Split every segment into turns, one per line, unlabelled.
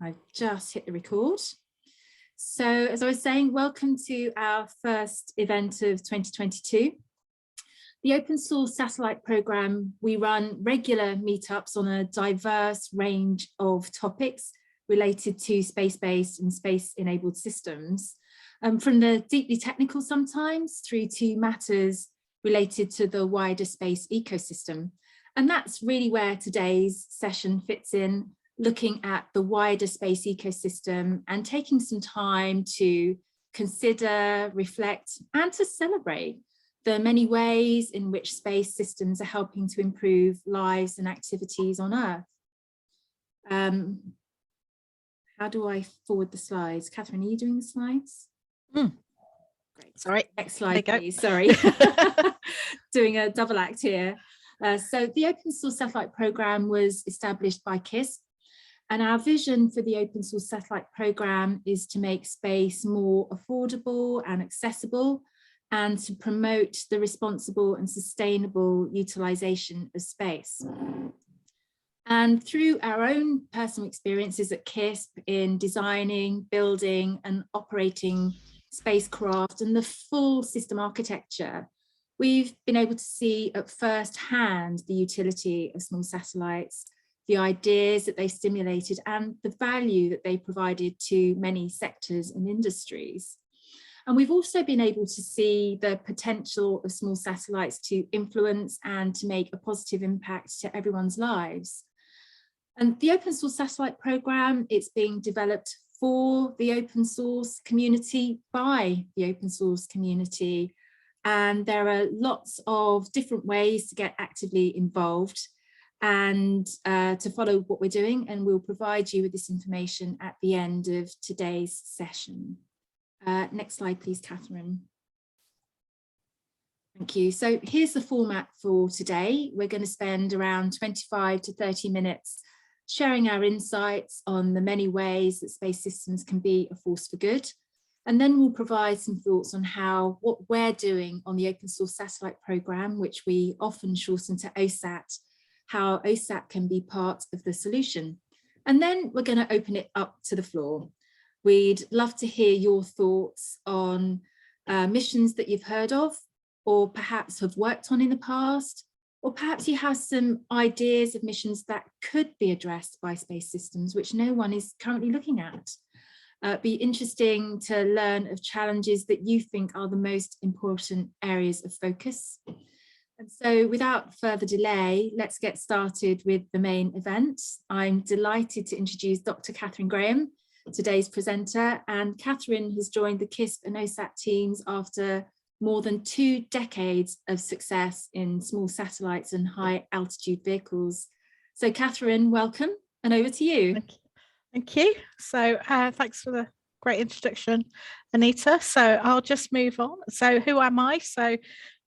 I've just hit the record. So as I was saying, welcome to our first event of 2022. The Open Source Satellite Programme, we run regular meetups on a diverse range of topics related to space-based and space-enabled systems, from the deeply technical sometimes through to matters related to the wider space ecosystem. And that's really where today's session fits in, looking at the wider space ecosystem and taking some time to consider, reflect, and to celebrate the many ways in which space systems are helping to improve lives and activities on Earth. How do I forward the slides? Catherine, are you doing the slides? Great.
Sorry.
Next slide, please. Sorry. Doing a double act here. So the Open Source Satellite Programme was established by KISP. And our vision for the Open Source Satellite Programme is to make space more affordable and accessible, and to promote the responsible and sustainable utilisation of space. And through our own personal experiences at KISP in designing, building and operating spacecraft and the full system architecture, we've been able to see at first hand the utility of small satellites, the ideas that they stimulated and the value that they provided to many sectors and industries. And we've also been able to see the potential of small satellites to influence and to make a positive impact to everyone's lives. And the Open Source Satellite Programme, it's being developed for the open source community, by the open source community. And there are lots of different ways to get actively involved and to follow what we're doing, and we'll provide you with this information at the end of today's session. Next slide, please, Catherine. Thank you. So here's the format for today. We're going to spend around 25 to 30 minutes sharing our insights on the many ways that space systems can be a force for good. And then we'll provide some thoughts on what we're doing on the Open Source Satellite Programme, which we often shorten to OSAT, how OSAT can be part of the solution. And then we're going to open it up to the floor. We'd love to hear your thoughts on missions that you've heard of, or perhaps have worked on in the past, or perhaps you have some ideas of missions that could be addressed by space systems, which no one is currently looking at. It'd be interesting to learn of challenges that you think are the most important areas of focus. And so without further delay, let's get started with the main event. I'm delighted to introduce Dr. Catherine Graham, today's presenter, and Catherine has joined the KISP and OSAT teams after more than 2 decades of success in small satellites and high altitude vehicles. So Catherine, welcome, and over to you.
Thank you. So thanks for the great introduction, Anita. So I'll just move on. So who am I? So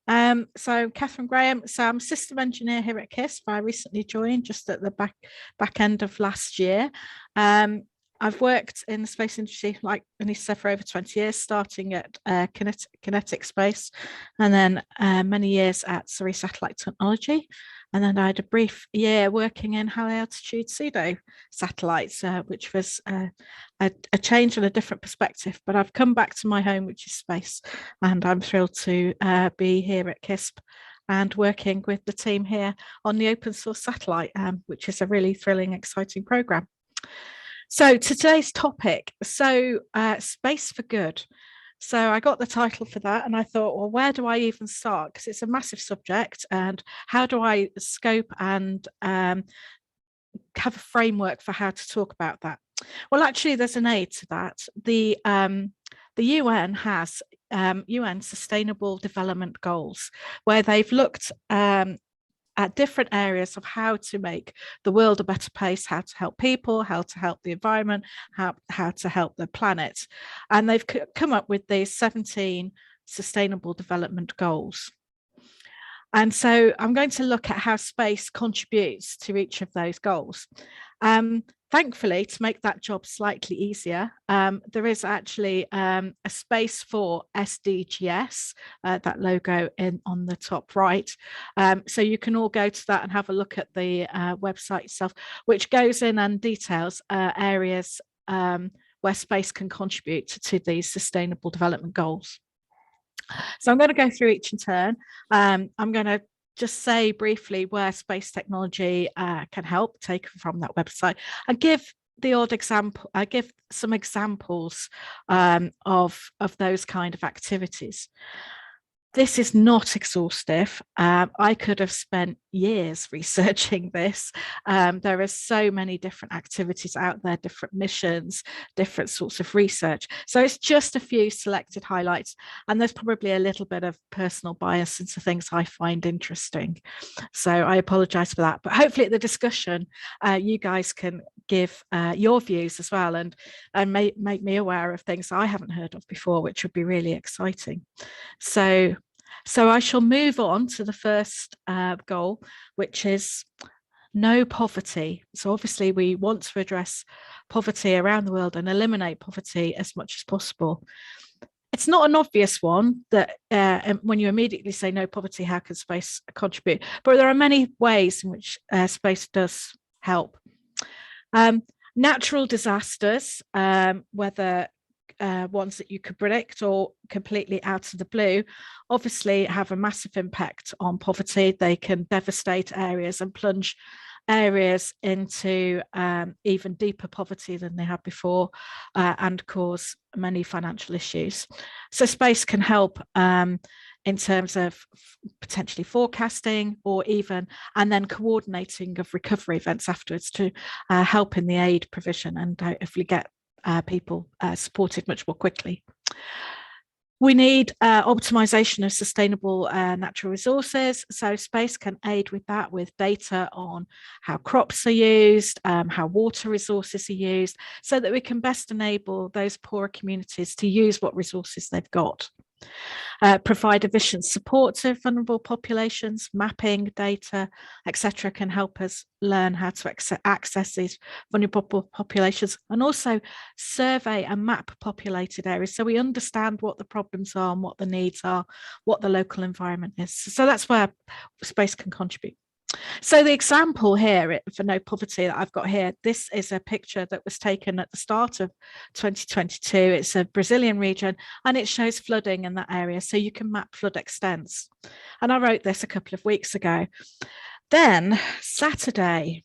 Catherine Graham. So I'm a system engineer here at KISP. I recently joined just at the back end of last year. I've worked in the space industry, like Anita said, for over 20 years, starting at Kinetic Space, and then many years at Surrey Satellite Technology. And then I had a brief year working in high altitude pseudo satellites, which was a change and a different perspective. But I've come back to my home, which is space, and I'm thrilled to be here at KISP and working with the team here on the Open Source Satellite, which is a really thrilling, exciting program. So today's topic, space for good. So I got the title for that and I thought, well, where do I even start? Because it's a massive subject, and how do I scope and have a framework for how to talk about that? Well, actually, there's an aid to that. The UN has UN Sustainable Development Goals, where they've looked at different areas of how to make the world a better place, how to help people, how to help the environment, how to help the planet. And they've come up with these 17 sustainable development goals. And so I'm going to look at how space contributes to each of those goals. Thankfully, to make that job slightly easier, there is actually a space for SDGs, that logo on the top right. So you can all go to that and have a look at the website itself, which goes in and details areas where space can contribute to these sustainable development goals. So I'm going to go through each in turn. I'm going to just say briefly where space technology can help, taken from that website, and give the odd example. I give some examples of those kind of activities. This is not exhaustive. I could have spent years researching this. There are so many different activities out there, different missions, different sorts of research. So it's just a few selected highlights, and there's probably a little bit of personal bias into things I find interesting. So I apologize for that, but hopefully at the discussion, you guys can give your views as well, and make me aware of things I haven't heard of before, which would be really exciting. So I shall move on to the first goal, which is no poverty. So obviously we want to address poverty around the world and eliminate poverty as much as possible. It's not an obvious one that when you immediately say no poverty, how can space contribute? But there are many ways in which space does help. Natural disasters, whether ones that you could predict or completely out of the blue, obviously have a massive impact on poverty. They can devastate areas and plunge areas into even deeper poverty than they had before, and cause many financial issues. So space can help in terms of potentially forecasting, or even and then coordinating of recovery events afterwards to help in the aid provision and hopefully get people supported much more quickly. We need optimization of sustainable natural resources. So space can aid with that, with data on how crops are used, how water resources are used, so that we can best enable those poorer communities to use what resources they've got. Provide efficient support to vulnerable populations. Mapping data, etc., can help us learn how to access these vulnerable populations, and also survey and map populated areas so we understand what the problems are and what the needs are, what the local environment is. So that's where space can contribute. So the example here for no poverty that I've got here, this is a picture that was taken at the start of 2022. It's a Brazilian region and it shows flooding in that area, so you can map flood extents. And I wrote this a couple of weeks ago. Then Saturday,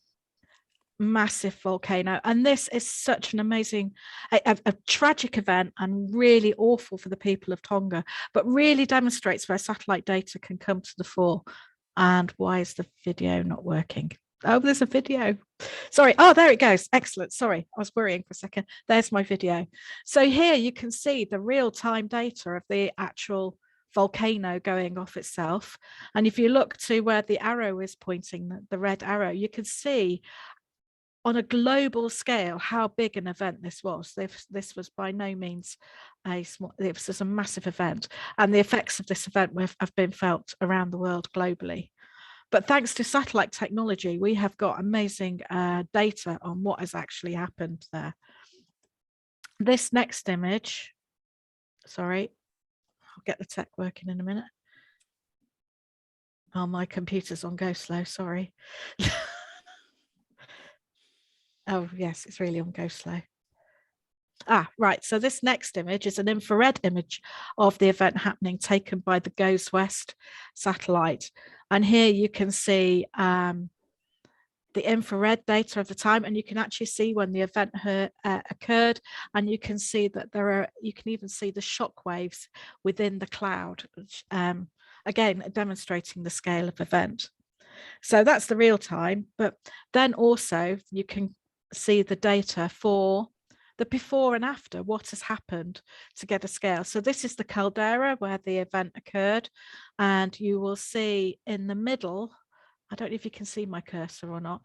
massive volcano, and this is such an amazing, a tragic event and really awful for the people of Tonga, but really demonstrates where satellite data can come to the fore. And why is the video not working? Oh, there's a video. Sorry. Oh, there it goes. Excellent. Sorry, I was worrying for a second. There's my video. So here you can see the real-time data of the actual volcano going off itself. And if you look to where the arrow is pointing, the red arrow, you can see on a global scale how big an event this was. This was by no means a small, it was just a massive event, and the effects of this event have been felt around the world globally. But thanks to satellite technology, we have got amazing data on what has actually happened there. This next image, sorry, I'll get the tech working in a minute. Oh, my computer's on go slow, sorry. Oh, yes, it's really on go slow. Ah, right. So this next image is an infrared image of the event happening, taken by the GOES West satellite. And here you can see the infrared data of the time, and you can actually see when the event occurred, and you can see that you can even see the shock waves within the cloud, which, again, demonstrating the scale of event. So that's the real time, but then also you can see the data for the before and after, what has happened to get a scale. So this is the caldera where the event occurred, and you will see in the middle, I don't know if you can see my cursor or not,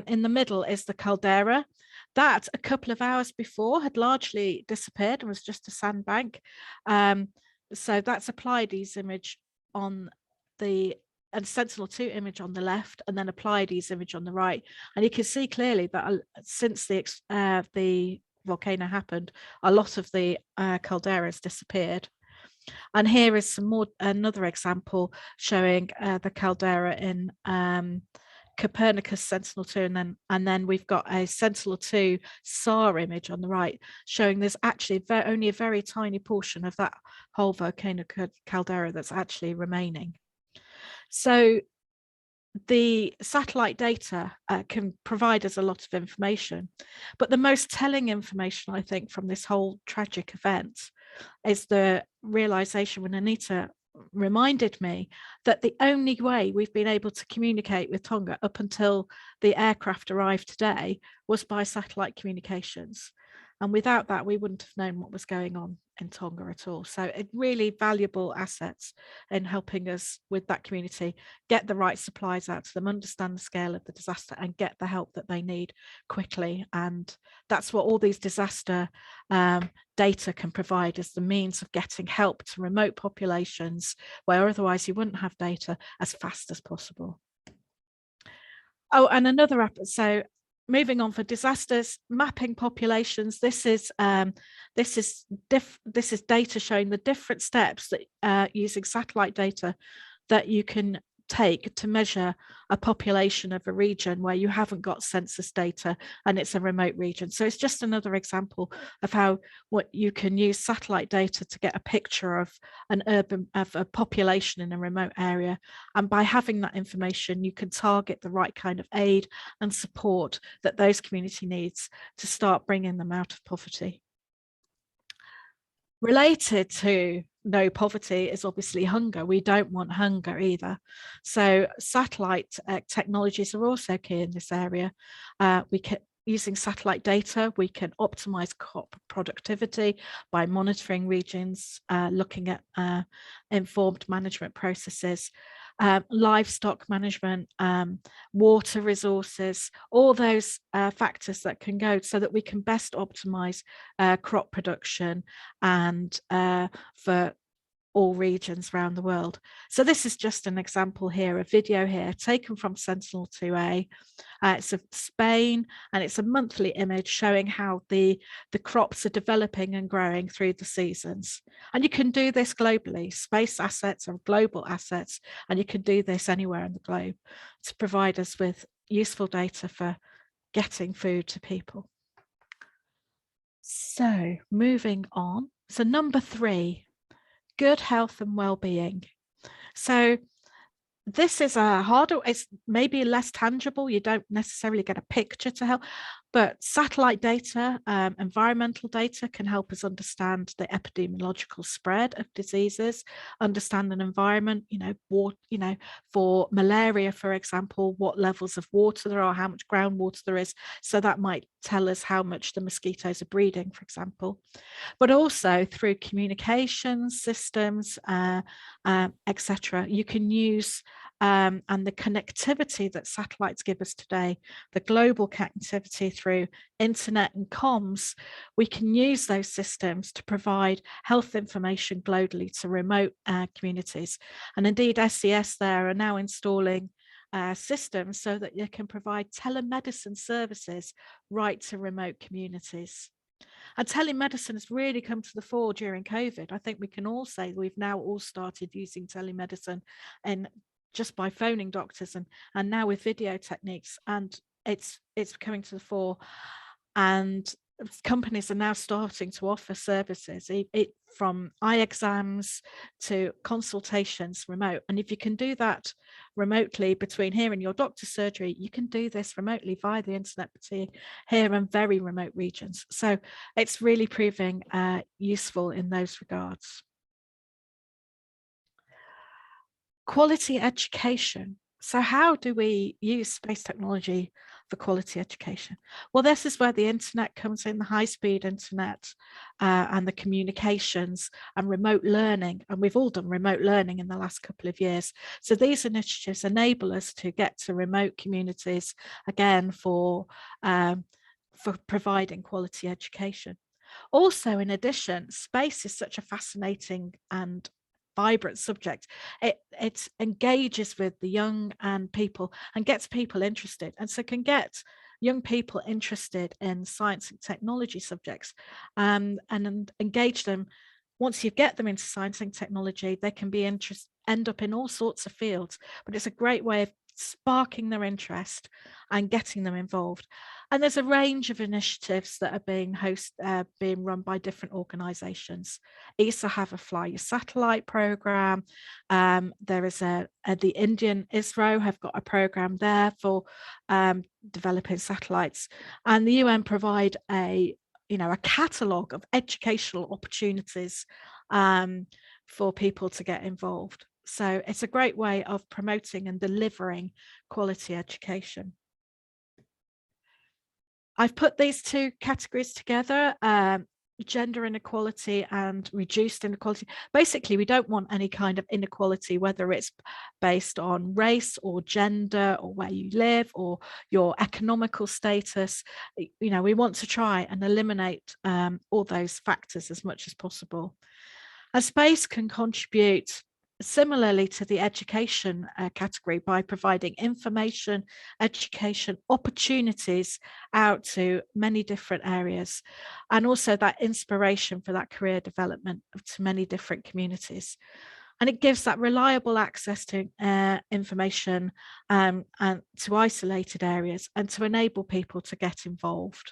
in the middle is the caldera. That a couple of hours before had largely disappeared and was just a sandbank. So that's a Pleiades image on the a Sentinel-2 image on the left and then a Pleiades image on the right. And you can see clearly that since the volcano happened, a lot of the caldera has disappeared. And here is another example showing the caldera in Copernicus Sentinel-2, and then we've got a Sentinel-2 SAR image on the right, showing there's actually only a very tiny portion of that whole volcano caldera that's actually remaining. So the satellite data can provide us a lot of information, but the most telling information, I think, from this whole tragic event is the realization when Anita reminded me that the only way we've been able to communicate with Tonga up until the aircraft arrived today was by satellite communications. And without that, we wouldn't have known what was going on in Tonga at all. So really valuable assets in helping us with that community, get the right supplies out to them, understand the scale of the disaster and get the help that they need quickly. And that's what all these disaster data can provide, is the means of getting help to remote populations where otherwise you wouldn't have data as fast as possible. Oh, and another app. So moving on for disasters, mapping populations. This is data showing the different steps that using satellite data that you can take to measure a population of a region where you haven't got census data and it's a remote region. So it's just another example of how what you can use satellite data to get a picture of a population in a remote area, and by having that information you can target the right kind of aid and support that those community needs to start bringing them out of poverty. Related to no poverty is obviously hunger. We don't want hunger either. So satellite technologies are also key in this area. Using satellite data, we can optimize crop productivity by monitoring regions, looking at informed management processes, livestock management, water resources, all those factors that can go so that we can best optimize crop production and for all regions around the world. So this is just an example here, a video here taken from Sentinel-2A. It's of Spain, and it's a monthly image showing how the crops are developing and growing through the seasons. And you can do this globally. Space assets are global assets, and you can do this anywhere in the globe to provide us with useful data for getting food to people. So moving on. So number 3, good health and well-being. So this is a harder, it's maybe less tangible. You don't necessarily get a picture to help, but satellite data, environmental data can help us understand the epidemiological spread of diseases, understand an environment, for malaria, for example, what levels of water there are, how much groundwater there is. So that might tell us how much the mosquitoes are breeding, for example. But also through communication systems, etc. You can use and the connectivity that satellites give us today, the global connectivity through internet and comms, we can use those systems to provide health information globally to remote communities. And indeed, SES there are now installing systems so that they can provide telemedicine services right to remote communities. And telemedicine has really come to the fore during COVID. I think we can all say we've now all started using telemedicine and just by phoning doctors and now with video techniques, and it's coming to the fore. And companies are now starting to offer services from eye exams to consultations remote. And if you can do that remotely between here and your doctor's surgery, you can do this remotely via the internet between here and very remote regions. So it's really proving useful in those regards. Quality education. So how do we use space technology for quality education? Well, this is where the internet comes in, the high-speed internet and the communications and remote learning. And we've all done remote learning in the last couple of years. So these initiatives enable us to get to remote communities, again, for providing quality education. Also, in addition, space is such a fascinating and vibrant subject. It engages with the young and people and gets people interested, and so can get young people interested in science and technology subjects, and engage them. Once you get them into science and technology, they can be end up in all sorts of fields, but it's a great way of sparking their interest and getting them involved. And there's a range of initiatives that are being run by different organizations. ESA have a Fly Your Satellite program. There is the Indian ISRO have got a program there for developing satellites, and the UN provide a catalogue of educational opportunities for people to get involved. So it's a great way of promoting and delivering quality education. I've put these two categories together, gender inequality and reduced inequality. Basically, we don't want any kind of inequality, whether it's based on race or gender or where you live or your economical status. We want to try and eliminate all those factors as much as possible. And space can contribute similarly to the education category by providing information, education, opportunities out to many different areas, and also that inspiration for that career development to many different communities. And it gives that reliable access to information and to isolated areas, and to enable people to get involved.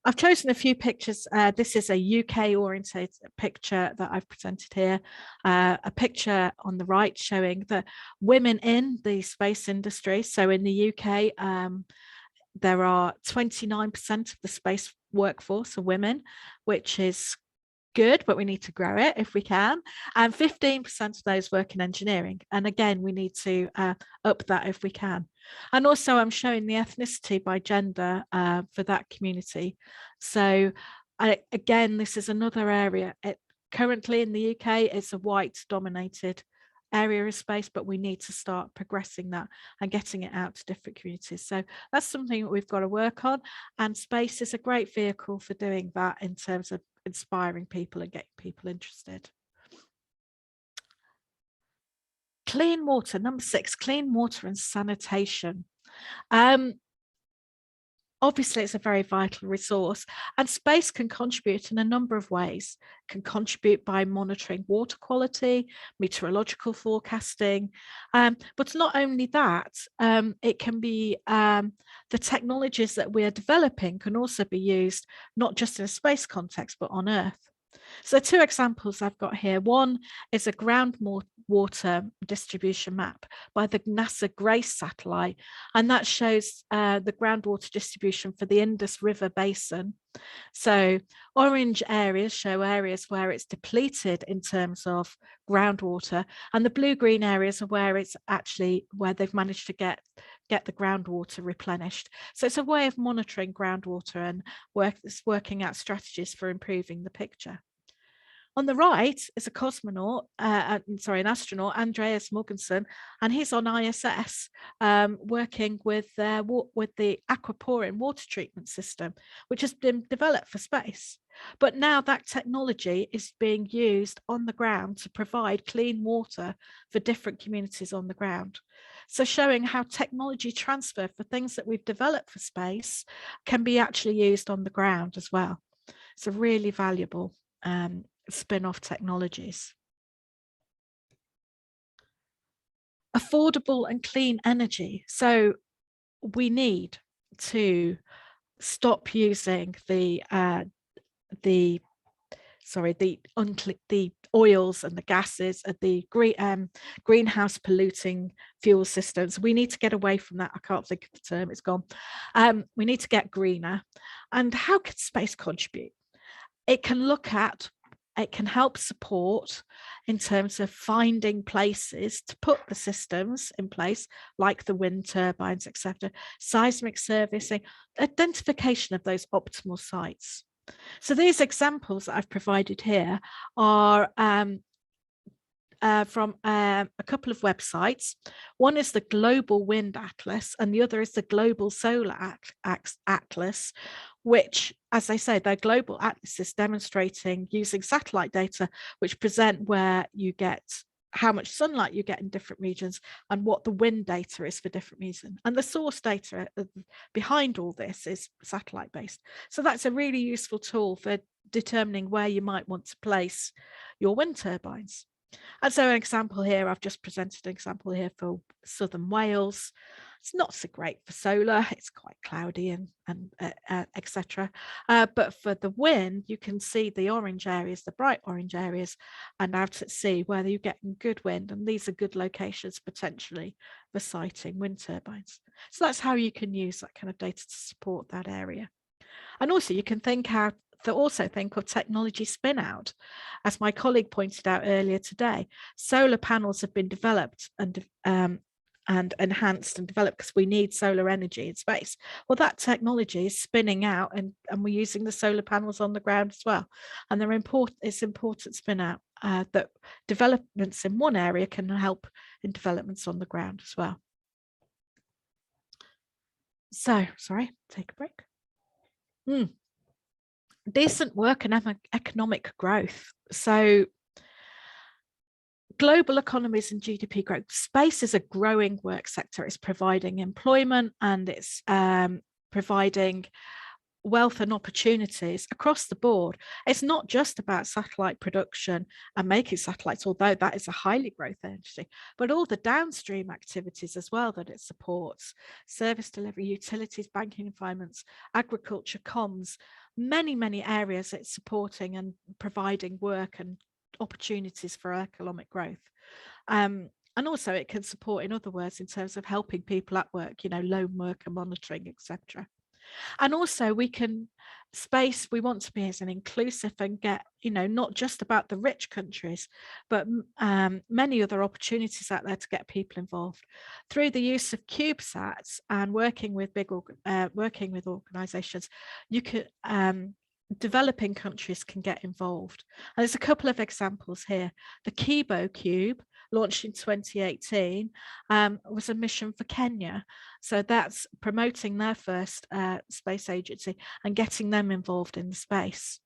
I've chosen a few pictures. This is a UK oriented picture that I've presented here. A picture on the right showing the women in the space industry. So in the UK, there are 29% of the space workforce are women, which is good, but we need to grow it if we can. And 15% of those work in engineering. And again, we need to up that if we can. And also I'm showing the ethnicity by gender for that community. So again, this is another area. Currently in the UK, it's a white dominated area of space, but we need to start progressing that and getting it out to different communities. So that's something that we've got to work on. And space is a great vehicle for doing that in terms of inspiring people and getting people interested. Clean water, number 6, clean water and sanitation. Obviously, it's a very vital resource, and space can contribute in a number of ways. It can contribute by monitoring water quality, meteorological forecasting, but not only that, it can be the technologies that we are developing can also be used not just in a space context, but on Earth. So 2 examples I've got here. One is a groundwater distribution map by the NASA GRACE satellite, and that shows the groundwater distribution for the Indus River Basin. So orange areas show areas where it's depleted in terms of groundwater, and the blue-green areas are where it's actually where they've managed to get the groundwater replenished. So it's a way of monitoring groundwater and working out strategies for improving the picture. On the right is an astronaut, Andreas Mogensen, and he's on ISS working with the aquaporin water treatment system, which has been developed for space. But now that technology is being used on the ground to provide clean water for different communities on the ground. So showing how technology transfer for things that we've developed for space can be actually used on the ground as well. It's a really valuable spin-off technologies. Affordable and clean energy. So we need to stop using the oils and the gases and the greenhouse polluting fuel systems. We need to get away from that. I can't think of the term, it's gone. We need to get greener. And how can space contribute? It can help support in terms of finding places to put the systems in place, like the wind turbines, etc., seismic servicing, identification of those optimal sites. So these examples that I've provided here are from a couple of websites. One is the Global Wind Atlas, and the other is the Global Solar Atlas, which, as I say, they're global atlases demonstrating using satellite data, which present where you get how much sunlight you get in different regions and what the wind data is for different regions. And the source data behind all this is satellite based. So that's a really useful tool for determining where you might want to place your wind turbines. And so an example here, I've just presented an example here for southern Wales. It's not so great for solar, it's quite cloudy and etc. But for the wind, you can see the orange areas, the bright orange areas, and out at sea where you're getting good wind. And these are good locations potentially for siting wind turbines. So that's how you can use that kind of data to support that area. And also you can think of technology spin out. As my colleague pointed out earlier today, solar panels have been developed and enhanced and developed because we need solar energy in space. Well, that technology is spinning out, and we're using the solar panels on the ground as well. And it's important spin out that developments in one area can help in developments on the ground as well. So, sorry, take a break. Decent work and economic growth. So global economies and GDP growth. Space is a growing work sector. It's providing employment and it's providing wealth and opportunities across the board. It's not just about satellite production and making satellites, although that is a highly growth industry, but all the downstream activities as well that it supports: service delivery, utilities, banking and finance, agriculture, comms, many areas it's supporting and providing work and opportunities for economic growth. And also it can support, in other words, in terms of helping people at work, lone worker monitoring, etc. And also we want to be as an inclusive and get, not just about the rich countries, but many other opportunities out there to get people involved through the use of CubeSats and working with organizations. You could developing countries can get involved. And there's a couple of examples here. The Kibo Cube, launched in 2018, was a mission for Kenya. So that's promoting their first space agency and getting them involved in the space.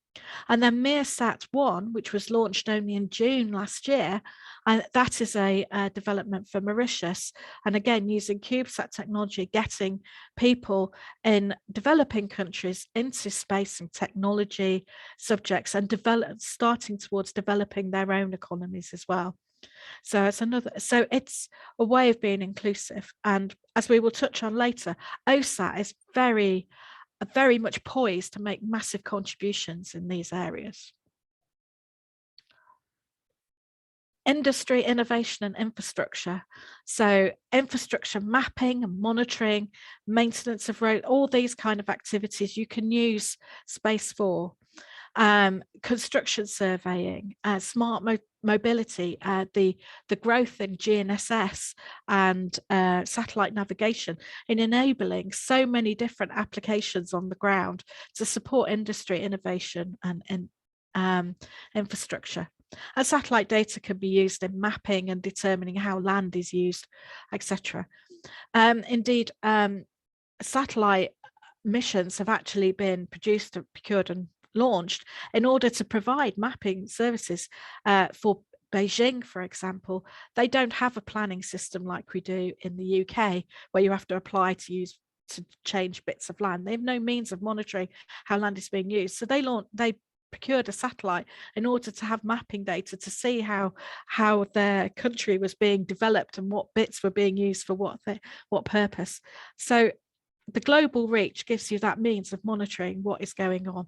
And then Meersat-1, which was launched only in June last year, and that is a development for Mauritius. And again, using CubeSat technology, getting people in developing countries into space and technology subjects and starting towards developing their own economies as well. So it's a way of being inclusive. And as we will touch on later, OSAT is very much poised to make massive contributions in these areas. Industry, innovation and infrastructure. So infrastructure mapping and monitoring, maintenance of road, all these kind of activities you can use space for. Construction surveying, smart mobility, the growth in GNSS and satellite navigation in enabling so many different applications on the ground to support industry, innovation and infrastructure. And satellite data can be used in mapping and determining how land is used, etc. Indeed, satellite missions have actually been produced, procured and launched in order to provide mapping services for Beijing, for example. They don't have a planning system like we do in the UK, where you have to apply to change bits of land. They have no means of monitoring how land is being used. So they procured a satellite in order to have mapping data to see how their country was being developed and what bits were being used for what purpose. So the global reach gives you that means of monitoring what is going on.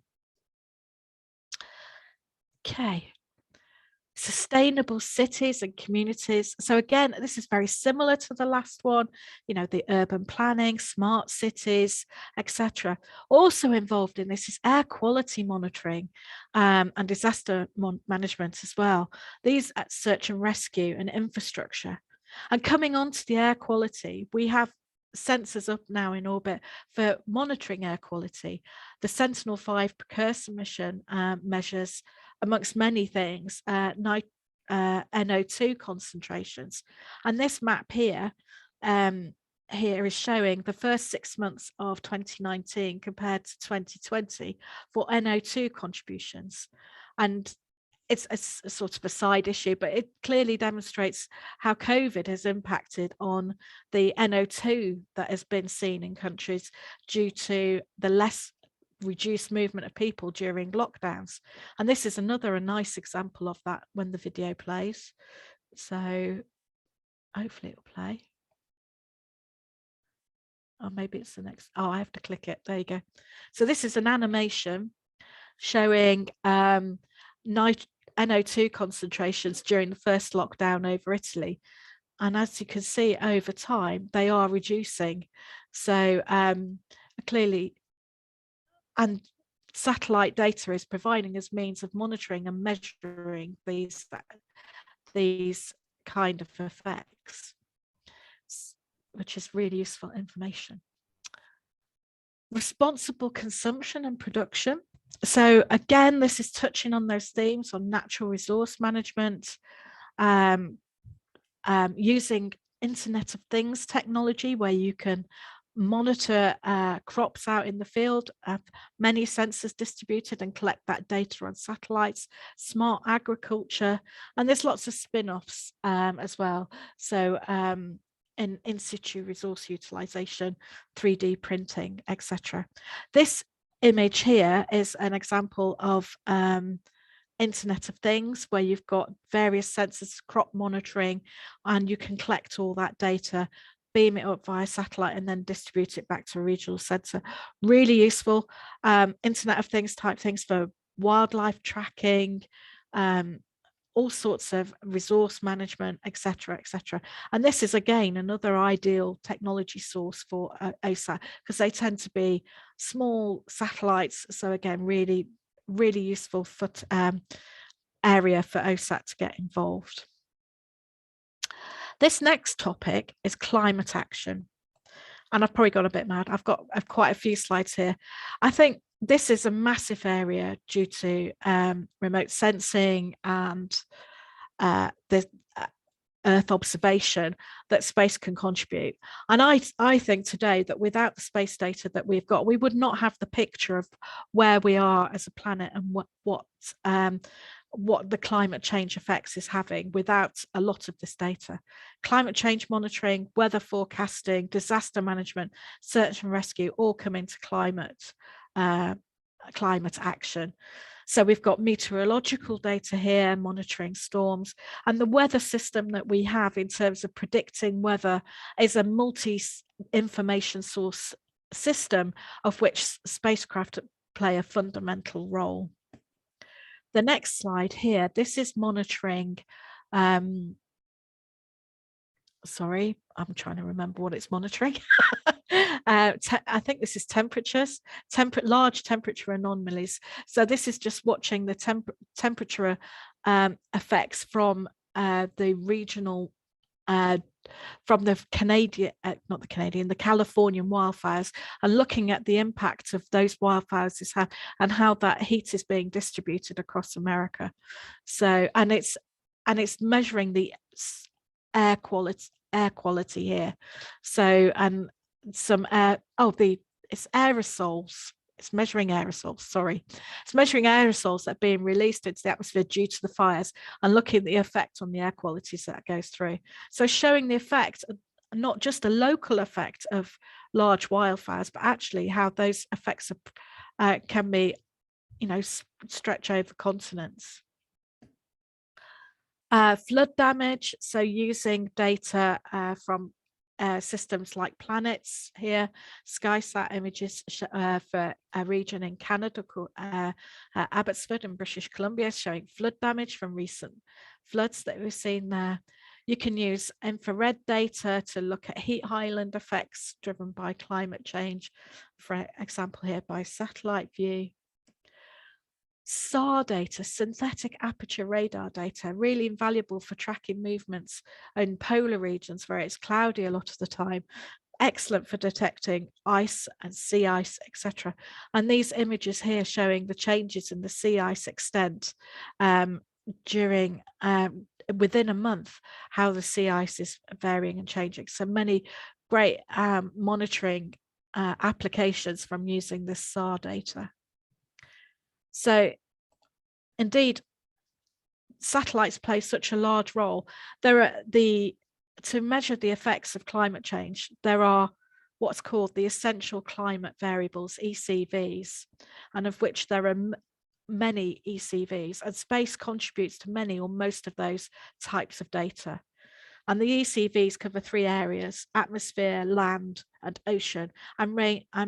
Okay, sustainable cities and communities. So again, this is very similar to the last one, the urban planning, smart cities, etc. Also involved in this is air quality monitoring and disaster management as well. These at search and rescue and infrastructure. And coming on to the air quality, we have sensors up now in orbit for monitoring air quality. The Sentinel-5 precursor mission measures, amongst many things, NO2 concentrations. And this map here here is showing the first 6 months of 2019 compared to 2020 for NO2 contributions. And it's a sort of a side issue, but it clearly demonstrates how COVID has impacted on the NO2 that has been seen in countries due to the less reduced movement of people during lockdowns. And this is a nice example of that when the video plays. So hopefully it'll play. Or maybe it's the next. Oh, I have to click it. There you go. So this is an animation showing NO2 concentrations during the first lockdown over Italy. And as you can see over time, they are reducing. So clearly, and satellite data is providing us means of monitoring and measuring these kind of effects, which is really useful information. Responsible consumption and production. So again, this is touching on those themes on natural resource management, using Internet of Things technology, where you can monitor crops out in the field, many sensors distributed, and collect that data on satellites, smart agriculture, and there's lots of spin-offs as well. So in situ resource utilization, 3D printing, etc. This image here is an example of Internet of Things, where you've got various sensors, crop monitoring, and you can collect all that data, beam it up via satellite, and then distribute it back to a regional sensor. Really useful. Internet of Things type things for wildlife tracking, all sorts of resource management, etc., etc. And this is again another ideal technology source for OSAT, because they tend to be small satellites. So again, really useful for area for OSAT to get involved. This next topic is climate action. And I've probably got a bit mad. I've quite a few slides here. I think this is a massive area due to remote sensing and the Earth observation that space can contribute. And I think today that without the space data that we've got, we would not have the picture of where we are as a planet and what the climate change effects is having without a lot of this data. Climate change monitoring, weather forecasting, disaster management, search and rescue all come into climate action. So we've got meteorological data here, monitoring storms, and the weather system that we have in terms of predicting weather is a multi-information source system of which spacecraft play a fundamental role. The next slide here, this is monitoring, sorry, I'm trying to remember what it's monitoring. I think this is temperatures, large temperature anomalies. So this is just watching the temperature effects from the regional, from the the Californian wildfires, and looking at the impact of those wildfires and how that heat is being distributed across America. So, and it's measuring the air quality here. So, and some it's aerosols. It's measuring aerosols, sorry. It's measuring aerosols that are being released into the atmosphere due to the fires and looking at the effect on the air qualities that goes through. So showing the effect, not just a local effect of large wildfires, but actually how those effects can be, stretch over continents. Flood damage, so using data from systems like planets here, SkySat images for a region in Canada called Abbotsford in British Columbia, showing flood damage from recent floods that we've seen there. You can use infrared data to look at heat island effects driven by climate change, for example here by satellite view. SAR data, synthetic aperture radar data, really invaluable for tracking movements in polar regions where it's cloudy a lot of the time. Excellent for detecting ice and sea ice, etc. And these images here showing the changes in the sea ice extent during within a month how the sea ice is varying and changing. So many great monitoring applications from using this SAR data. So indeed, satellites play such a large role. To measure the effects of climate change, there are what's called the essential climate variables, ECVs, and of which there are many ECVs, and space contributes to many or most of those types of data. And the ECVs cover 3 areas: atmosphere, land, and ocean, and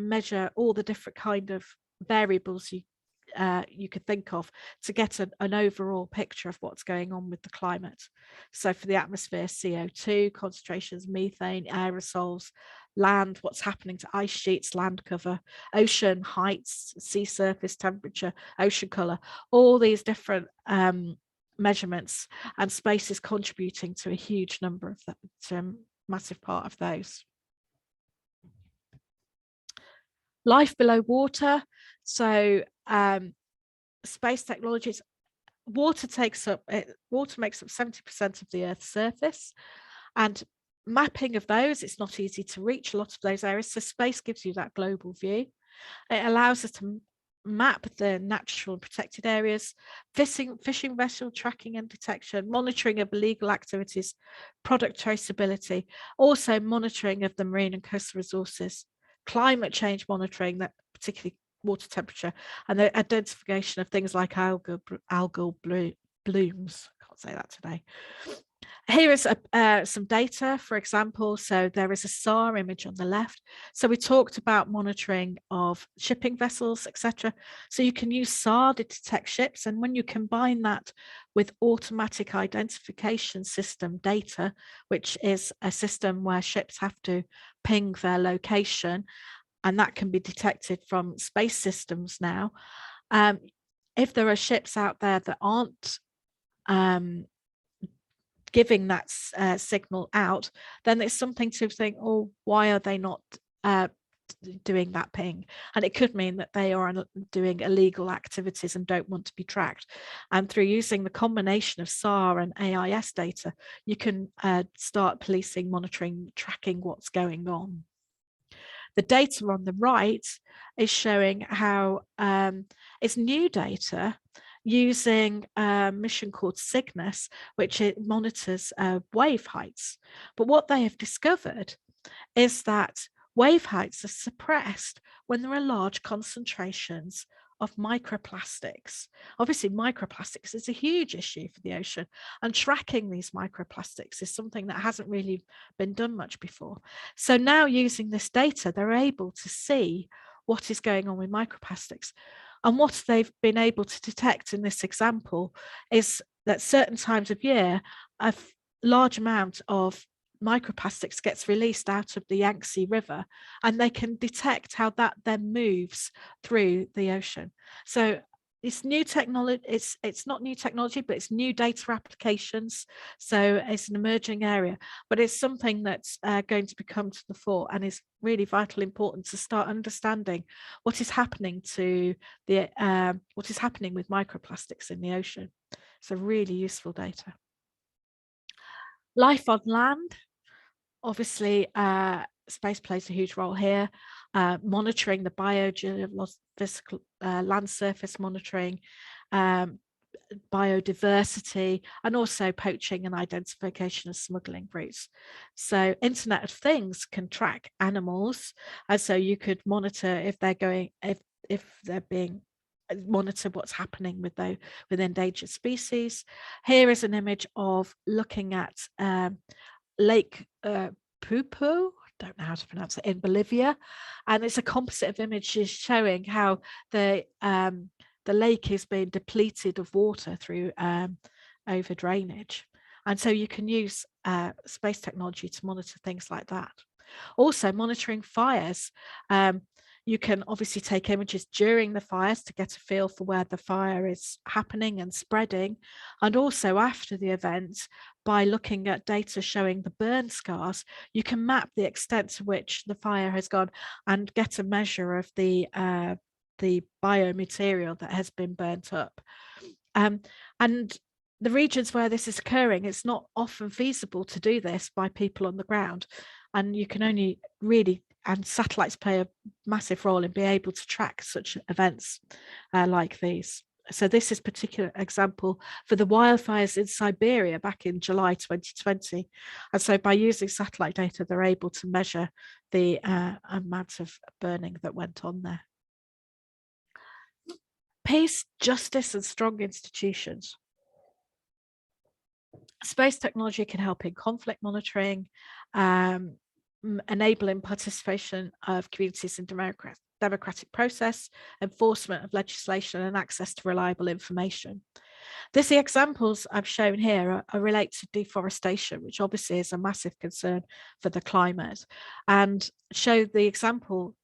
measure all the different kind of variables you could think of to get an overall picture of what's going on with the climate. So for the atmosphere, CO2 concentrations, methane, aerosols; land, what's happening to ice sheets, land cover; ocean, heights, sea surface temperature, ocean color, all these different measurements, and space is contributing to a huge number of them, to a massive part of those. Life below water. So space technologies, water makes up 70% of the Earth's surface, and mapping of those, it's not easy to reach a lot of those areas. So space gives you that global view. It allows us to map the natural and protected areas, fishing vessel tracking and detection, monitoring of illegal activities, product traceability, also monitoring of the marine and coastal resources, climate change monitoring, that particularly water temperature, and the identification of things like algal blooms. I can't say that today. Here is some data, for example. So there is a SAR image on the left. So we talked about monitoring of shipping vessels, etc. So you can use SAR to detect ships, and when you combine that with automatic identification system data, which is a system where ships have to ping their location, and that can be detected from space systems now. If there are ships out there that aren't giving that signal out, then it's something to think, oh, why are they not doing that ping? And it could mean that they are doing illegal activities and don't want to be tracked. And through using the combination of SAR and AIS data, you can start policing, monitoring, tracking what's going on. The data on the right is showing how it's new data using a mission called Cygnus, which it monitors wave heights. But what they have discovered is that wave heights are suppressed when there are large concentrations of microplastics. Obviously, microplastics is a huge issue for the ocean, and tracking these microplastics is something that hasn't really been done much before. So now, using this data, they're able to see what is going on with microplastics. And what they've been able to detect in this example is that certain times of year, a large amount of microplastics gets released out of the Yangtze River, and they can detect how that then moves through the ocean. So it's new technology. It's not new technology, but it's new data applications. So it's an emerging area, but it's something that's going to become to the fore, and is really vital important to start understanding what is happening to the what is happening with microplastics in the ocean. So really useful data. Life on land. Obviously, space plays a huge role here, monitoring the physical land surface monitoring, biodiversity, and also poaching and identification of smuggling routes. So Internet of Things can track animals, and so you could monitor if they're going, if they're being monitor what's happening with endangered species. Here is an image of looking at Lake Pupo, don't know how to pronounce it, in Bolivia, and it's a composite of images showing how the lake is being depleted of water through over drainage, and so you can use space technology to monitor things like that. Also, monitoring fires. You can obviously take images during the fires to get a feel for where the fire is happening and spreading, and also after the event, by looking at data showing the burn scars, you can map the extent to which the fire has gone and get a measure of the biomaterial that has been burnt up. And the regions where this is occurring, it's not often feasible to do this by people on the ground. And you can only really, and satellites play a massive role in being able to track such events like these. So this is a particular example for the wildfires in Siberia back in July 2020. And so by using satellite data, they're able to measure the amount of burning that went on there. Peace, justice, and strong institutions. Space technology can help in conflict monitoring, enabling participation of communities in democratic process, enforcement of legislation, and access to reliable information. The examples I've shown here are relate to deforestation, which obviously is a massive concern for the climate, and show the example,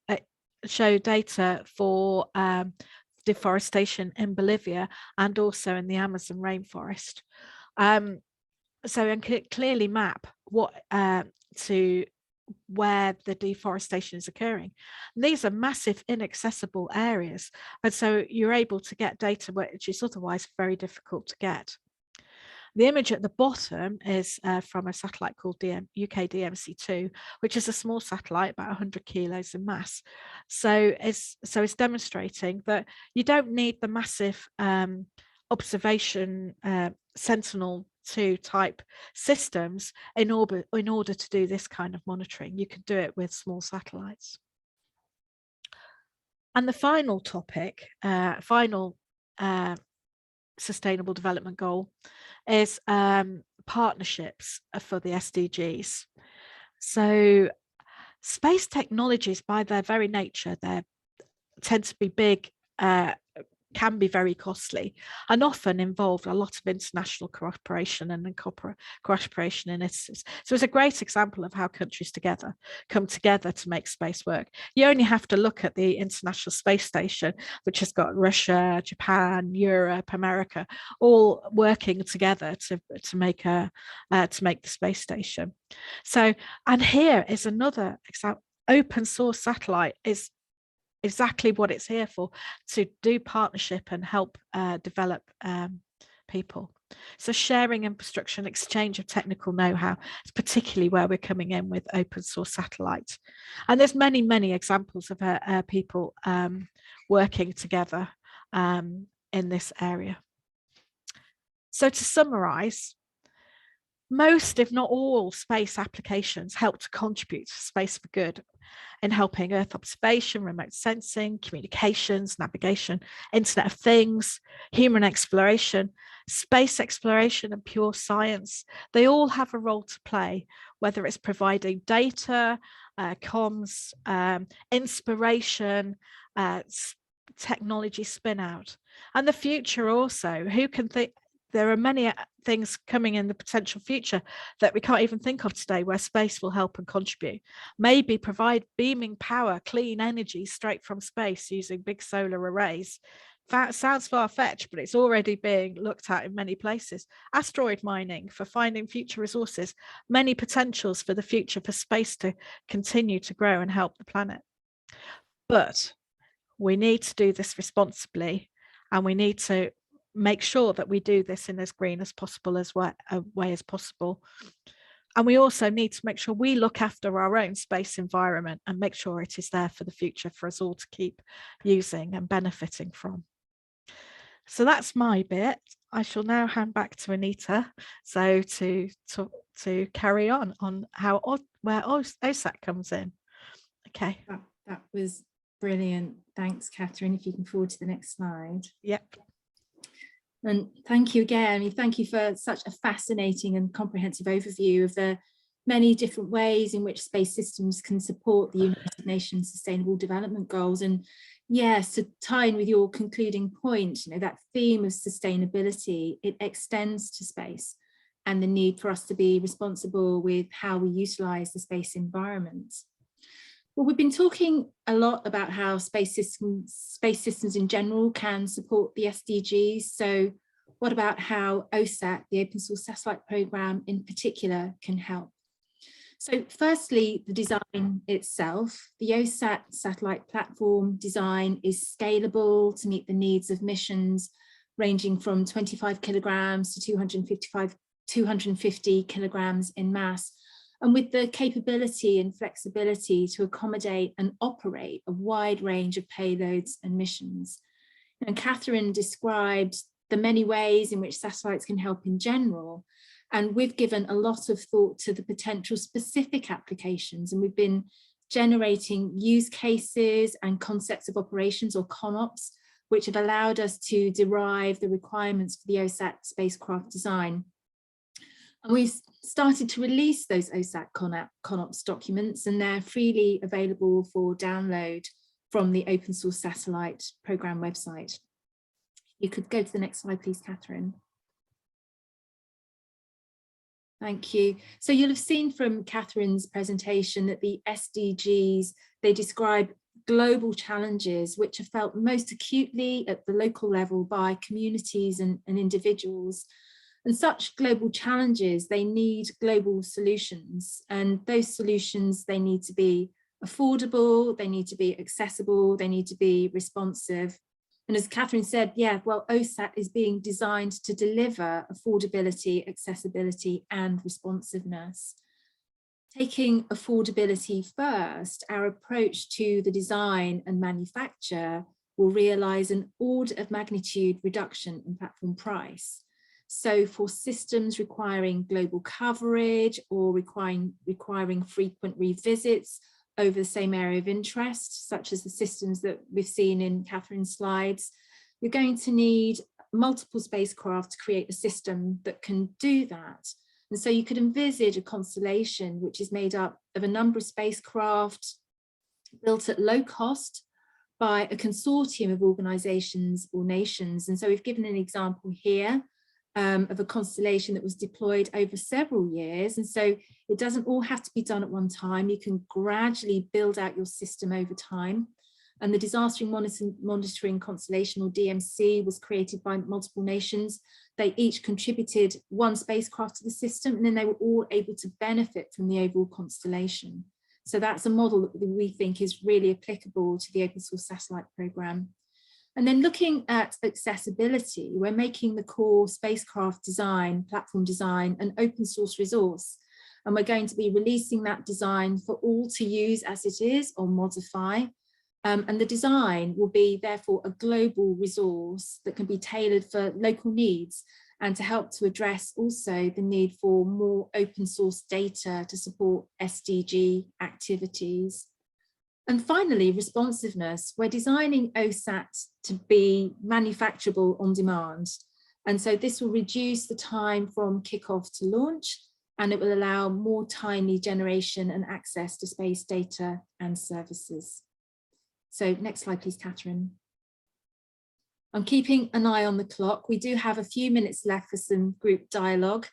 show data for deforestation in Bolivia and also in the Amazon rainforest. So and clearly map what to where the deforestation is occurring. And these are massive inaccessible areas, and so you're able to get data which is otherwise very difficult to get. The image at the bottom is from a satellite called UK DMC2, which is a small satellite, about 100 kilos in mass. So it's demonstrating that you don't need the massive observation Sentinel-2 type systems in order to do this kind of monitoring. You could do it with small satellites. And the final topic, sustainable development goal is partnerships for the SDGs. So space technologies, by their very nature, they tend to be big, can be very costly, and often involve a lot of international cooperation and cooperation initiatives. So it's a great example of how countries come together to make space work. You only have to look at the International Space Station, which has got Russia, Japan, Europe, America, all working together to make the space station. So, and here is another example. Open source satellite is exactly what it's here for, to do partnership and help develop people. So sharing infrastructure and exchange of technical know-how is particularly where we're coming in with open source satellites. And there's many examples of people working together in this area. So to summarize, most, if not all, space applications help to contribute to space for good in helping Earth observation, remote sensing, communications, navigation, Internet of Things, human exploration, space exploration, and pure science. They all have a role to play, whether it's providing data, comms, inspiration, technology spin out. And the future also, who can think? There are many things coming in the potential future that we can't even think of today where space will help and contribute. Maybe provide beaming power, clean energy straight from space using big solar arrays. That sounds far-fetched, but it's already being looked at in many places. Asteroid mining for finding future resources, many potentials for the future for space to continue to grow and help the planet. But we need to do this responsibly, and we need to make sure that we do this in as green as possible a way as possible. And we also need to make sure we look after our own space environment and make sure it is there for the future for us all to keep using and benefiting from. So that's my bit. I shall now hand back to Anita, so to carry on how where OSAT comes in. Okay.
That was brilliant. Thanks, Catherine. If you can forward to the next slide.
Yep.
And thank you again. I mean, thank you for such a fascinating and comprehensive overview of the many different ways in which space systems can support the United Nations Sustainable Development Goals. And yes, to tie in with your concluding point, that theme of sustainability, it extends to space and the need for us to be responsible with how we utilize the space environment. Well, we've been talking a lot about how space systems in general can support the SDGs. So what about how OSAT, the Open Source Satellite Programme in particular, can help? So firstly, the design itself. The OSAT satellite platform design is scalable to meet the needs of missions ranging from 25 kilograms to 250 kilograms in mass, and with the capability and flexibility to accommodate and operate a wide range of payloads and missions. And Catherine described the many ways in which satellites can help in general, and we've given a lot of thought to the potential specific applications, and we've been generating use cases and concepts of operations, or CONOPS, which have allowed us to derive the requirements for the OSAT spacecraft design. And we've started to release those OSAT CONOPS documents, and they're freely available for download from the Open Source Satellite Program website. You could go to the next slide, please, Catherine. Thank you. So you'll have seen from Catherine's presentation that the SDGs, they describe global challenges which are felt most acutely at the local level by communities and individuals. And such global challenges, they need global solutions, and those solutions, they need to be affordable, they need to be accessible, they need to be responsive. And as Catherine said, yeah, well, OSAT is being designed to deliver affordability, accessibility, and responsiveness. Taking affordability first, our approach to the design and manufacture will realize an order of magnitude reduction in platform price. So for systems requiring global coverage or requiring frequent revisits over the same area of interest, such as the systems that we've seen in Catherine's slides, you're going to need multiple spacecraft to create a system that can do that. And so you could envisage a constellation which is made up of a number of spacecraft built at low cost by a consortium of organizations or nations. And so we've given an example here of a constellation that was deployed over several years. And so it doesn't all have to be done at one time. You can gradually build out your system over time. And the Disaster Monitoring Constellation, or DMC, was created by multiple nations. They each contributed one spacecraft to the system, and then they were all able to benefit from the overall constellation. So that's a model that we think is really applicable to the Open Source Satellite Program. And then looking at accessibility, we're making the core spacecraft design, platform design, an open source resource. And we're going to be releasing that design for all to use as it is or modify. And the design will be therefore a global resource that can be tailored for local needs and to help to address also the need for more open source data to support SDG activities. And finally, responsiveness. We're designing OSAT to be manufacturable on demand. And so this will reduce the time from kickoff to launch, and it will allow more timely generation and access to space data and services. So next slide, please, Catherine. I'm keeping an eye on the clock. We do have a few minutes left for some group dialogue.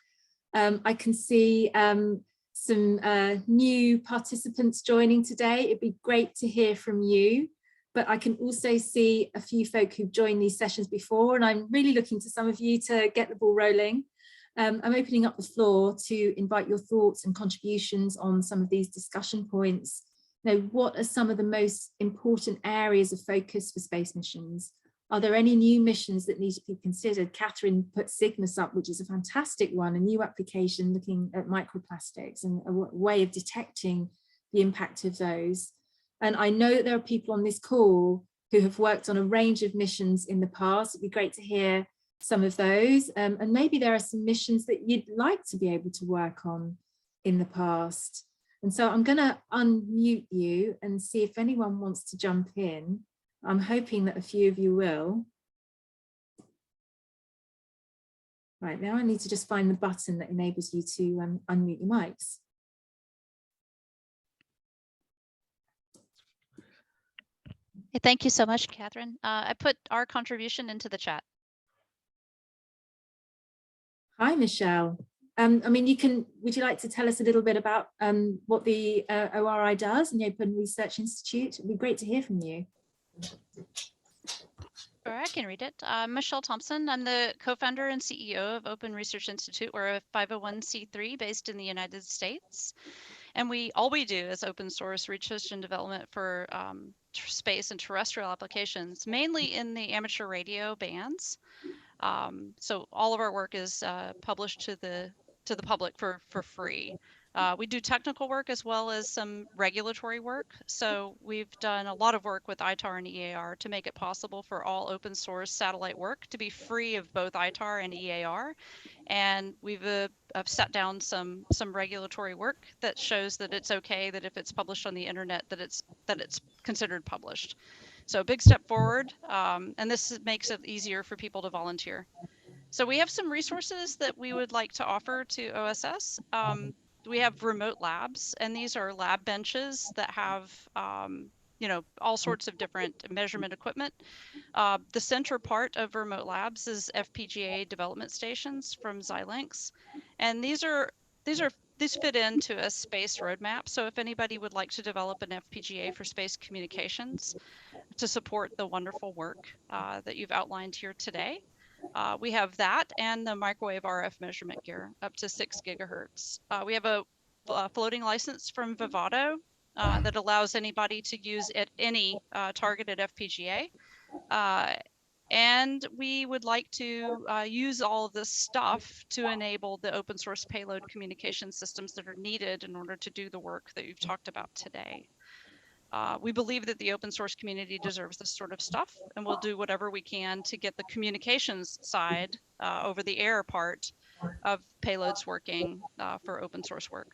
I can see some new participants joining today. It'd be great to hear from you, but I can also see a few folk who've joined these sessions before, and I'm really looking to some of you to get the ball rolling. I'm opening up the floor to invite your thoughts and contributions on some of these discussion points. Now, what are some of the most important areas of focus for space missions? Are there any new missions that need to be considered? Catherine put Cygnus up, which is a fantastic one, a new application looking at microplastics and a way of detecting the impact of those. And I know that there are people on this call who have worked on a range of missions in the past. It'd be great to hear some of those. And maybe there are some missions that you'd like to be able to work on in the past. And so I'm going to unmute you and see if anyone wants to jump in. I'm hoping that a few of you will. Right, now I need to just find the button that enables you to unmute your mics.
Hey, thank you so much, Catherine. I put our contribution into the chat.
Hi, Michelle. I mean, would you like to tell us a little bit about what the ORI does and the Open Research Institute? It'd be great to hear from you.
Sure, I can read it. I'm Michelle Thompson. I'm the co-founder and CEO of Open Research Institute. We're a 501c3 based in the United States. And all we do is open source research and development for space and terrestrial applications, mainly in the amateur radio bands. So all of our work is published to the public for free. We do technical work as well as some regulatory work. So we've done a lot of work with ITAR and EAR to make it possible for all open source satellite work to be free of both ITAR and EAR. And we've set down some regulatory work that shows that it's okay that if it's published on the internet that it's considered published. So a big step forward, and this makes it easier for people to volunteer. So we have some resources that we would like to offer to OSS. We have remote labs, and these are lab benches that have all sorts of different measurement equipment. The center part of remote labs is FPGA development stations from Xilinx, and these fit into a space roadmap. So if anybody would like to develop an FPGA for space communications to support the wonderful work that you've outlined here today, we have that and the microwave RF measurement gear up to 6 gigahertz. We have a floating license from Vivado that allows anybody to use any targeted FPGA. And we would like to use all of this stuff to enable the open source payload communication systems that are needed in order to do the work that you've talked about today. We believe that the open source community deserves this sort of stuff, and we'll do whatever we can to get the communications side over the air part of payloads working for open source work.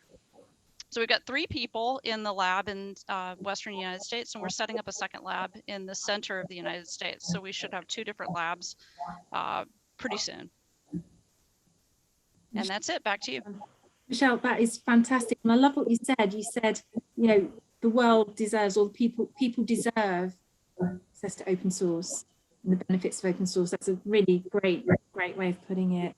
So we've got 3 people in the lab in Western United States, and we're setting up a second lab in the center of the United States. So we should have 2 different labs pretty soon. And that's it. Back to you.
Michelle, that is fantastic. And I love what you said. You said, the world deserves, or the people deserve access to open source and the benefits of open source. That's a really great way of putting it.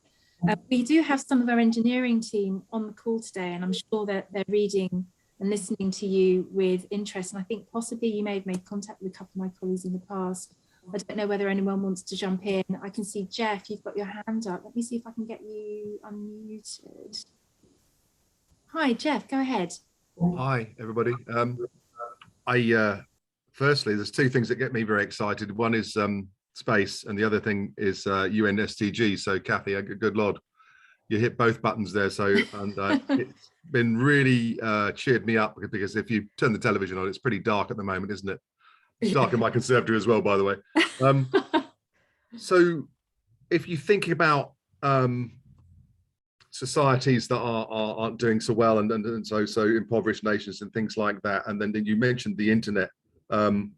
We do have some of our engineering team on the call today, and I'm sure that they're reading and listening to you with interest. And I think possibly you may have made contact with a couple of my colleagues in the past. I don't know whether anyone wants to jump in. I can see Jeff, you've got your hand up. Let me see if I can get you unmuted. Hi, Jeff, go ahead.
Hi, everybody. Firstly, there's 2 things that get me very excited. One is space, and the other thing is UN SDGs. So, Kathy, good Lord, you hit both buttons there. So, and it's been really cheered me up, because if you turn the television on, it's pretty dark at the moment, isn't it? It's dark in my conservatory as well, by the way. So, if you think about societies that aren't doing so well, and so impoverished nations and things like that, and then you mentioned the internet, and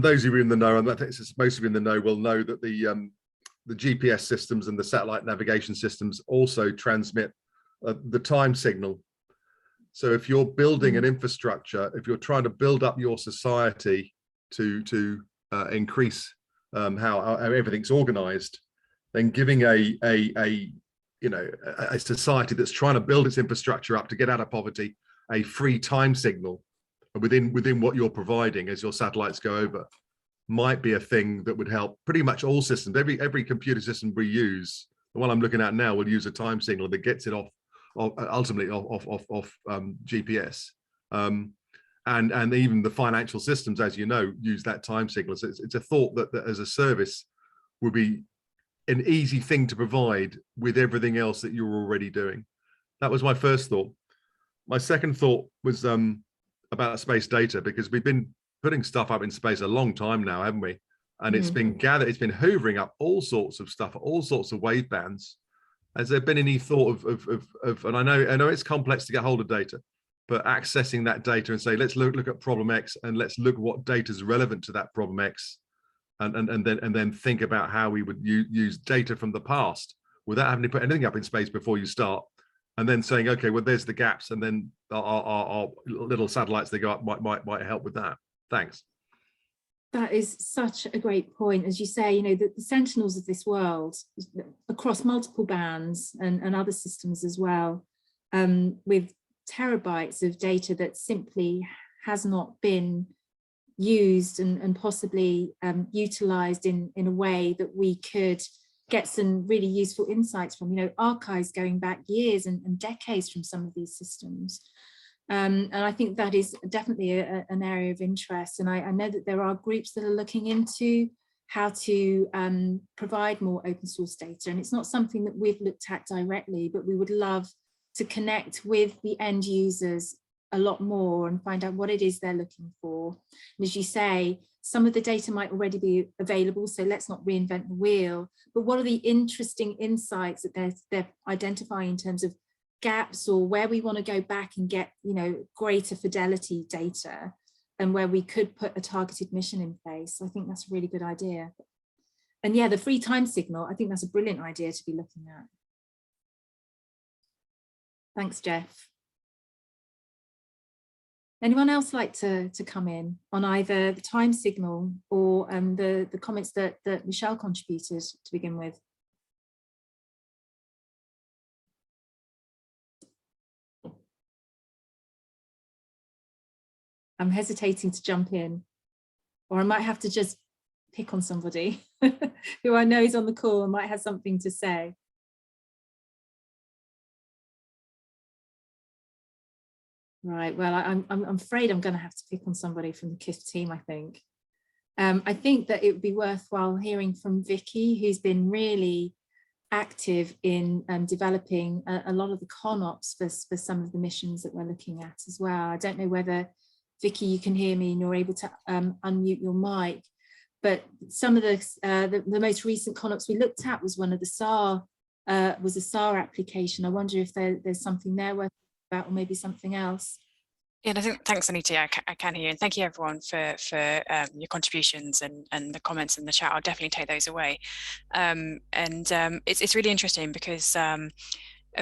those of you in the know, and I think most of you in the know will know that the GPS systems and the satellite navigation systems also transmit the time signal. So if you're building an infrastructure, if you're trying to build up your society to increase how everything's organized, then giving a society that's trying to build its infrastructure up to get out of poverty a free time signal within what you're providing as your satellites go over might be a thing that would help pretty much all systems. Every computer system we use, the one I'm looking at now, will use a time signal that gets it ultimately off GPS. And even the financial systems, as you know, use that time signal. So it's a thought that as a service would be an easy thing to provide with everything else that you're already doing. That was my first thought. My second thought was about space data, because we've been putting stuff up in space a long time now, haven't we? And it's been gathered, it's been hoovering up all sorts of stuff, all sorts of wave bands. Has there been any thought of and I know it's complex to get hold of data, but accessing that data and say, let's look at problem X, and let's look at what data is relevant to that problem X, and then think about how we would use data from the past without having to put anything up in space before you start, and then saying, okay, well, there's the gaps, and then our little satellites they go up might help with that. Thanks.
That is such a great point. As you say, the sentinels of this world across multiple bands and other systems as well, with terabytes of data that simply has not been used and possibly utilized in a way that we could get some really useful insights from, archives going back years and decades from some of these systems. And I think that is definitely an area of interest. And I know that there are groups that are looking into how to provide more open source data. And it's not something that we've looked at directly, but we would love to connect with the end users a lot more and find out what it is they're looking for. And as you say, some of the data might already be available, so let's not reinvent the wheel, but what are the interesting insights that they're identifying in terms of gaps, or where we want to go back and get, you know, greater fidelity data, and where we could put a targeted mission in place. I think that's a really good idea. And yeah, the free time signal, I think that's a brilliant idea to be looking at. Thanks, Jeff. Anyone else like to come in on either the time signal or the comments that Michelle contributed to begin with? I'm hesitating to jump in, or I might have to just pick on somebody who I know is on the call and might have something to say. Right, well, I'm afraid I'm going to have to pick on somebody from the KIF team, I think. I think that it would be worthwhile hearing from Vicky, who's been really active in developing a lot of the ConOps for some of the missions that we're looking at as well. I don't know whether, Vicky, you can hear me and you're able to unmute your mic, but some of the most recent ConOps we looked at was one of the SAR, was a SAR application. I wonder if there's something there worth about, or maybe something else.
Yeah, I think, thanks, Anita. I can hear you, and thank you everyone for your contributions and the comments in the chat. I'll definitely take those away. It's really interesting because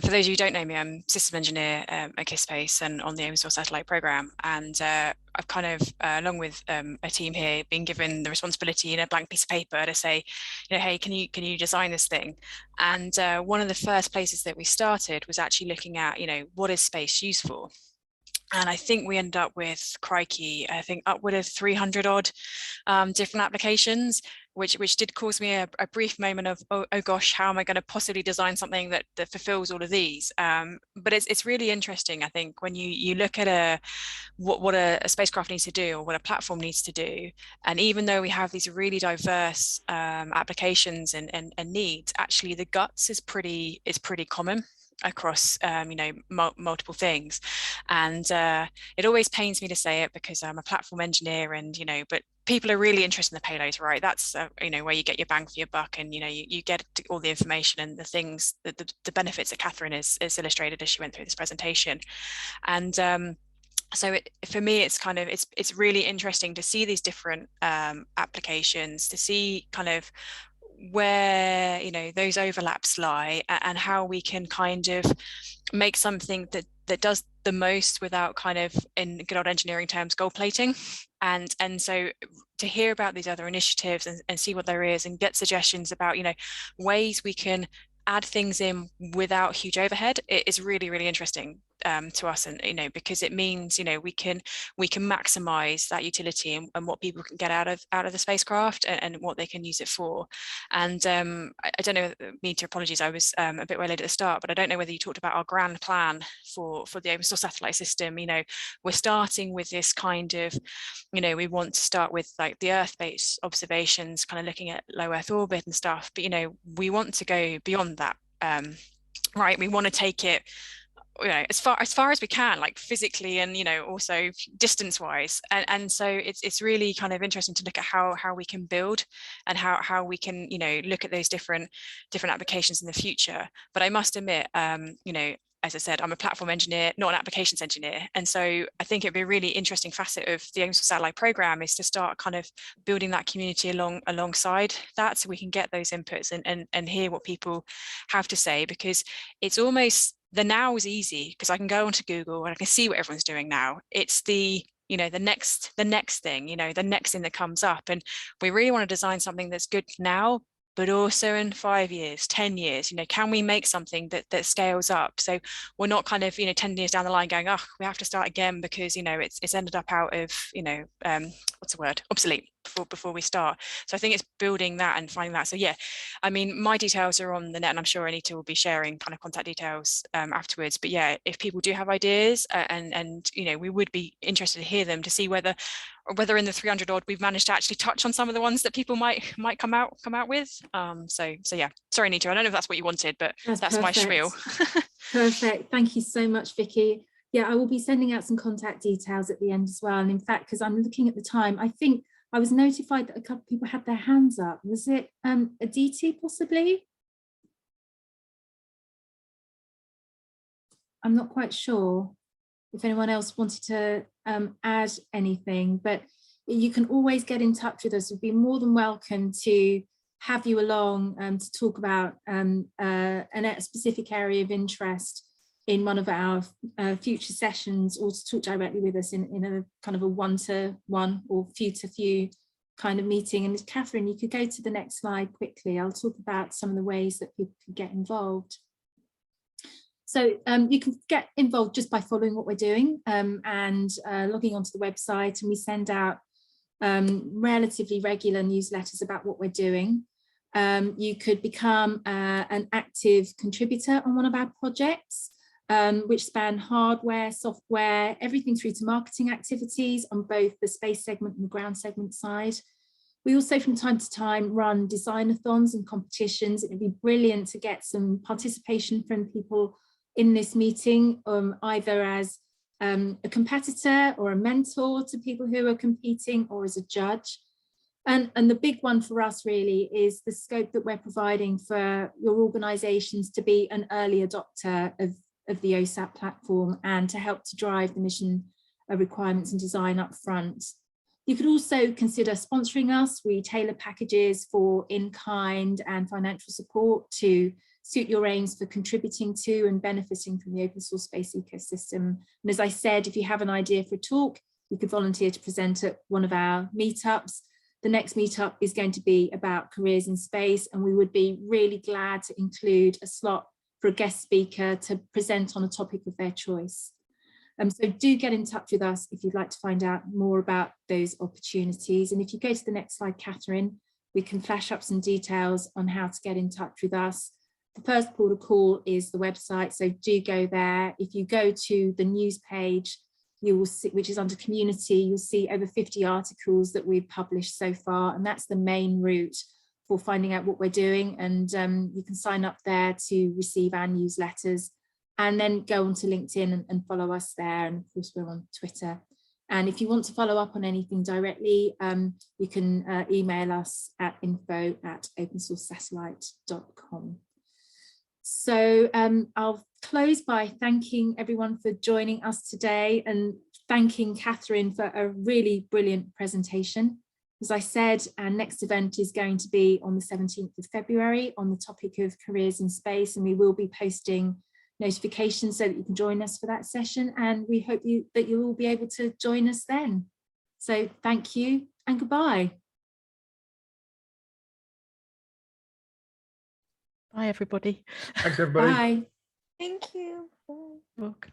for those of you who don't know me, I'm system engineer at KISSpace and on the open source satellite program, and I've kind of, along with a team here, been given the responsibility in a blank piece of paper to say, you know, hey, can you design this thing? And one of the first places that we started was actually looking at, you know, what is space used for? And I think we end up with, crikey, I think upward of 300 odd different applications, which did cause me a brief moment of, oh gosh, how am I going to possibly design something that fulfills all of these? But it's really interesting, I think, when you look at what a spacecraft needs to do, or what a platform needs to do. And even though we have these really diverse applications and needs, actually the guts is pretty common across you know, multiple things. And it always pains me to say it because I'm a platform engineer, and you know, but people are really interested in the payloads, right? That's you know, where you get your bang for your buck, and you know, you get all the information and the things that the benefits that Catherine is illustrated as she went through this presentation. And so for me, it's kind of, it's really interesting to see these different applications, to see kind of where, you know, those overlaps lie, and how we can kind of make something that does the most without kind of, in good old engineering terms, gold plating. And so to hear about these other initiatives and see what there is, and get suggestions about, you know, ways we can add things in without huge overhead, it is really, really interesting to us. And you know, because it means, you know, we can maximize that utility and what people can get out of the spacecraft, and what they can use it for. And I don't know, Anita, apologies, I was a bit way late at the start, but I don't know whether you talked about our grand plan for the open source satellite system. You know, we're starting with this kind of, you know, we want to start with like the Earth-based observations, kind of looking at low Earth orbit and stuff, but you know, we want to go beyond that, right? We want to take it, you know, as far as we can, like physically, and you know, also distance wise, and so it's really kind of interesting to look at how we can build, and how we can, you know, look at those different applications in the future. But I must admit, you know, as I said, I'm a platform engineer, not an applications engineer. And so I think it'd be a really interesting facet of the open source satellite program is to start kind of building that community alongside that, so we can get those inputs and hear what people have to say, because it's almost, the now is easy because I can go onto Google and I can see what everyone's doing now. It's the, you know, the next thing, you know, the next thing that comes up. And we really want to design something that's good now, but also in 5 years, 10 years, you know, can we make something that scales up? So we're not kind of, you know, 10 years down the line going, oh, we have to start again because, you know, it's ended up out of, you know, what's the word, obsolete before we start. So I think it's building that and finding that. So yeah, I mean, my details are on the net, and I'm sure Anita will be sharing kind of contact details afterwards. But yeah, if people do have ideas and you know, we would be interested to hear them, to see whether or whether in the 300 odd we've managed to actually touch on some of the ones that people might come out with. So yeah, sorry Anita, I don't know if that's what you wanted, but that's my spiel.
Perfect, thank you so much, Vicky. Yeah, I will be sending out some contact details at the end as well. And in fact, because I'm looking at the time, I think I was notified that a couple of people had their hands up. Was it Aditi possibly? I'm not quite sure if anyone else wanted to add anything, but you can always get in touch with us. We'd be more than welcome to have you along to talk about a specific area of interest in one of our future sessions, or to talk directly with us in a kind of a one-to-one or few-to-few kind of meeting. And Catherine, you could go to the next slide quickly. I'll talk about some of the ways that people can get involved. So you can get involved just by following what we're doing and logging onto the website, and we send out relatively regular newsletters about what we're doing. You could become an active contributor on one of our projects, which span hardware, software, everything through to marketing activities on both the space segment and the ground segment side. We also from time to time run design-a-thons and competitions. It'd be brilliant to get some participation from people in this meeting, either as a competitor or a mentor to people who are competing, or as a judge. And the big one for us really is the scope that we're providing for your organisations to be an early adopter of the OSAT platform and to help to drive the mission requirements and design up front. You could also consider sponsoring us. We tailor packages for in-kind and financial support to suit your aims for contributing to and benefiting from the open source space ecosystem. And as I said, if you have an idea for a talk, you could volunteer to present at one of our meetups. The next meetup is going to be about careers in space, and we would be really glad to include a slot for a guest speaker to present on a topic of their choice. So do get in touch with us if you'd like to find out more about those opportunities. And if you go to the next slide, Catherine, we can flash up some details on how to get in touch with us. The first port of call is the website, so do go there. If you go to the news page, you will see, which is under community, you'll see over 50 articles that we've published so far, and that's the main route for finding out what we're doing. And you can sign up there to receive our newsletters, and then go onto LinkedIn and follow us there. And of course, we're on Twitter. And if you want to follow up on anything directly, you can email us at info@opensourcesatellite.com. So I'll close by thanking everyone for joining us today and thanking Catherine for a really brilliant presentation. As I said, our next event is going to be on the 17th of February on the topic of careers in space, and we will be posting notifications so that you can join us for that session, and we hope that you'll all be able to join us then. So thank you and goodbye.
Bye everybody.
Thanks everybody.
Bye.
Thank you. Bye.
Welcome.